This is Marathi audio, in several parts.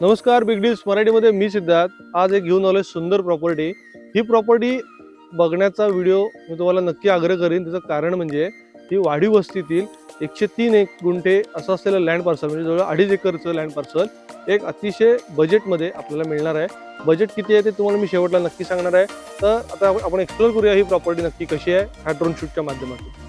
नमस्कार, बिग डील्स मराठीमध्ये मी सिद्धार्थ. आज एक घेऊन आलोय सुंदर प्रॉपर्टी. ही प्रॉपर्टी बघण्याचा व्हिडिओ मी तुम्हाला नक्की आग्रह करीन. त्याचं कारण म्हणजे ही वाडी वस्तीतील 103 एक गुंठे असं असलेलं लँड पार्सल, म्हणजे जवळ 2.5 एकरचं लँड पार्सल एक अतिशय बजेटमध्ये आपल्याला मिळणार आहे. बजेट किती आहे ते तुम्हाला मी शेवटला नक्की सांगणार आहे. तर आता आपण एक्सप्लोर करूया ही प्रॉपर्टी नक्की कशी आहे ह्या ड्रोन शूटच्या माध्यमातून.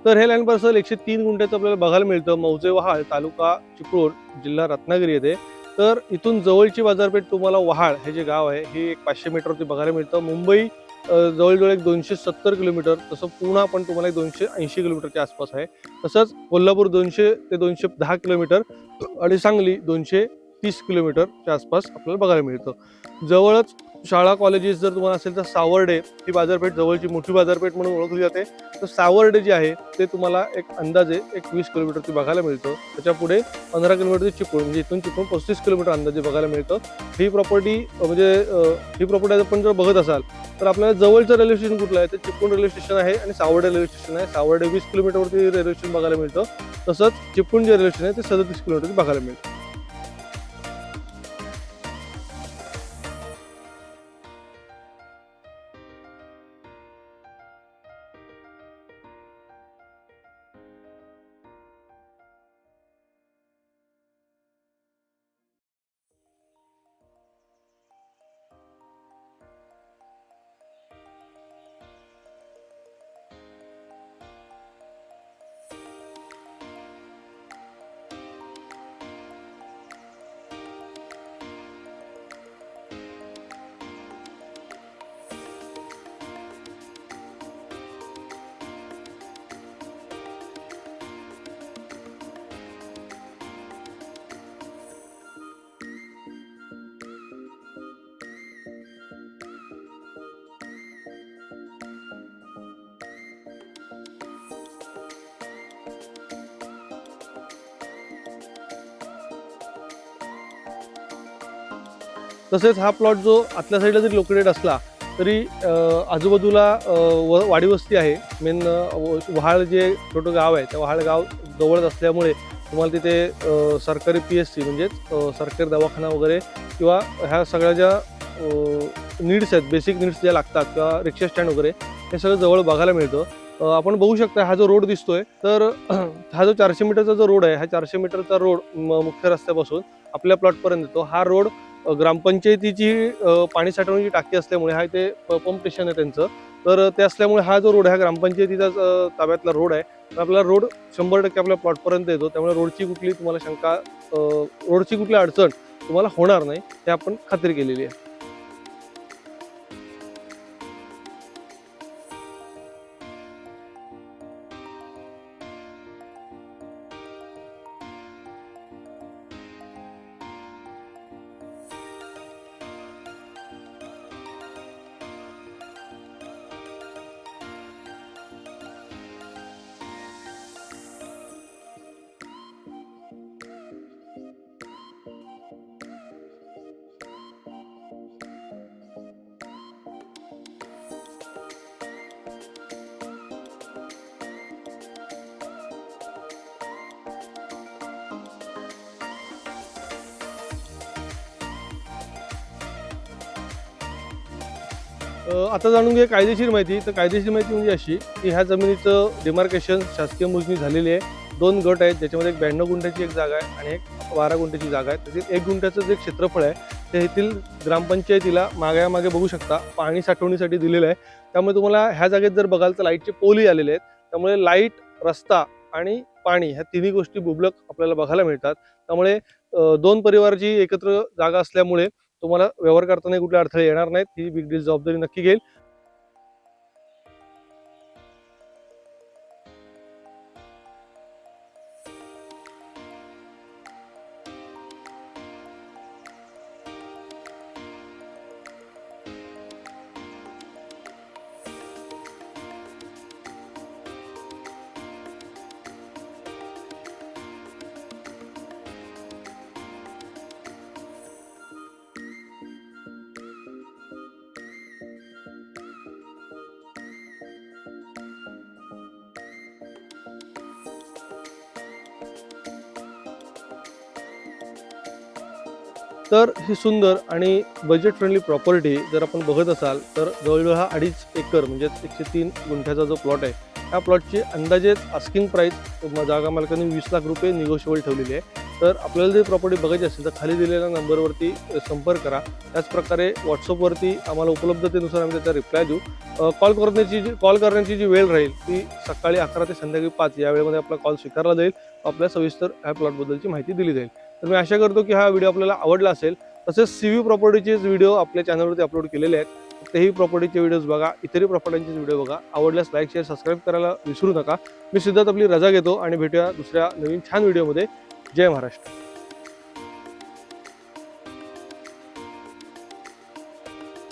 तर हे लँड पार्सल 103 गुंठ्याचं आपल्याला बघायला मिळतं मौजे वहाळ, तालुका चिपळूण, जिल्हा रत्नागिरी येथे. तर इथून जवळची बाजारपेठ तुम्हाला वहाळ हे जे गाव आहे हे 500 मीटरवरती बघायला मिळतं. मुंबई जवळजवळ एक 270 किलोमीटर, तसं पुणा पण तुम्हाला एक 280 किलोमीटरच्या आसपास आहे. तसंच कोल्हापूर 200 ते 210 किलोमीटर आणि सांगली 230 किलोमीटरच्या आसपास आपल्याला बघायला मिळतं. जवळच शाळा कॉलेजेस जर तुम्हाला असेल तर सावर्डे ही बाजारपेठ जवळची मोठी बाजारपेठ म्हणून ओळखली जाते. तर सावर्डे जे आहे ते तुम्हाला एक अंदाजे 20 किलोमीटरची बघायला मिळतं. त्याच्या पुढे 15 किलोमीटरची चिपळूण, म्हणजे इथून चिपळूण 35 किलोमीटर अंदाजे बघायला मिळतं. ही प्रॉपर्टी ही प्रॉपर्टी आपण जर बघत असाल तर आपल्याला जवळचं रेल्वे स्टेशन कुठलं आहे ते चिपळूण रेल्वे स्टेशन आहे आणि सावर्डे रेल्वे स्टेशन आहे. सावर्डे 20 किलोमीटरवरती रेल्वे स्टेशन बघायला मिळतं. तसंच चिपळूण जे रेल्वे स्टेशन आहे ते 37 किलोमीटरची बघायला मिळतं. तसेच हा प्लॉट जो आतल्या साईडला जरी लोकेटेड असला तरी आजूबाजूला वाडी वस्ती आहे. मेन वहाळ जे छोटं गाव आहे त्या वहाळ गाव जवळच असल्यामुळे तुम्हाला तिथे सरकारी PSC म्हणजेच सरकारी दवाखाना वगैरे किंवा ह्या सगळ्या ज्या नीड्स आहेत, बेसिक नीड्स ज्या लागतात किंवा रिक्षा स्टँड वगैरे हे सगळं जवळ बघायला मिळतं. आपण बघू शकता हा जो रोड दिसतोय तर हा जो 400 मीटरचा जो रोड आहे, हा 400 मीटरचा रोड मुख्य रस्त्यापासून आपल्या प्लॉटपर्यंत येतो. हा रोड ग्रामपंचायतीची पाणी साठवण्याची टाकी असल्यामुळे हा इथे पंप स्टेशन आहे त्यांचं, तर ते असल्यामुळे हा जो रोड आहे हा ग्रामपंचायतीचा ताब्यातला रोड आहे. तर आपला रोड 100% आपल्या प्लॉटपर्यंत येतो. त्यामुळे रोडची कुठली तुम्हाला शंका, रोडची कुठली अडचण तुम्हाला होणार नाही हे आपण खात्री केलेली आहे. आता जाणून घ्या कायदेशीर माहिती. तर कायदेशीर माहिती म्हणजे अशी की ह्या जमिनीचं डिमार्केशन शासकीय मोजणी झालेली आहे. 2 गट आहेत, ज्याच्यामध्ये एक 92 गुंठ्याची एक जागा आहे आणि एक 12 गुंठ्याची जागा आहे. त्यातील 1 गुंठ्याचं जे क्षेत्रफळ आहे ते येथील ग्रामपंचायतीला मागे बघू शकता पाणी साठवणीसाठी दिलेलं आहे. त्यामुळे तुम्हाला ह्या जागेत जर बघाल तर लाईटचे पोलही आलेले आहेत. त्यामुळे लाईट, रस्ता आणि पाणी ह्या तिन्ही गोष्टी मुबलक आपल्याला बघायला मिळतात. त्यामुळे 2 परिवाराची एकत्र जागा असल्यामुळे तुम्हाला व्यवहार करताना कुठले अडथळे येणार नाहीत. ही बिग डील जबाबदारी नक्की घेईल. तर ही सुंदर आणि बजेट फ्रेंडली प्रॉपर्टी जर आपण बघत असाल तर जवळजवळ हा 2.5 एकर म्हणजे 103 गुंठ्याचा जो प्लॉट आहे, ह्या प्लॉटची अंदाजे आस्किंग प्राईस जागा मालकांनी 20 लाख रुपये निगोशिएबल ठेवलेली आहे. तर आपल्याला जर प्रॉपर्टी बघायची असेल तर खाली दिलेल्या नंबरवरती संपर्क करा. त्याचप्रकारे व्हॉट्सअपवरती आम्हाला उपलब्धतेनुसार आम्ही त्याचा रिप्लाय देऊ. कॉल करण्याची जी वेळ राहील ती सकाळी 11 ते संध्याकाळी 5 या वेळेमध्ये आपला कॉल स्वीकारला जाईल. आपल्या सविस्तर ह्या प्लॉटबद्दलची माहिती दिली जाईल. तर मी आशा करतो की हा व्हिडिओ आपल्याला आवडला असेल. तसेच सीव्ही प्रॉपर्टीचेच व्हिडिओ आपल्या चॅनलवरती अपलोड केलेले आहेत. तेही प्रॉपर्टीचे व्हिडिओज बघा, इतरही प्रॉपर्टीचे व्हिडिओ बघा. आवडल्यास लाईक, शेअर, सबस्क्राईब करायला विसरू नका. मी सिद्धार्थ आपली रजा घेतो आणि भेटूया दुसऱ्या नवीन छान व्हिडिओमध्ये. जय महाराष्ट्र.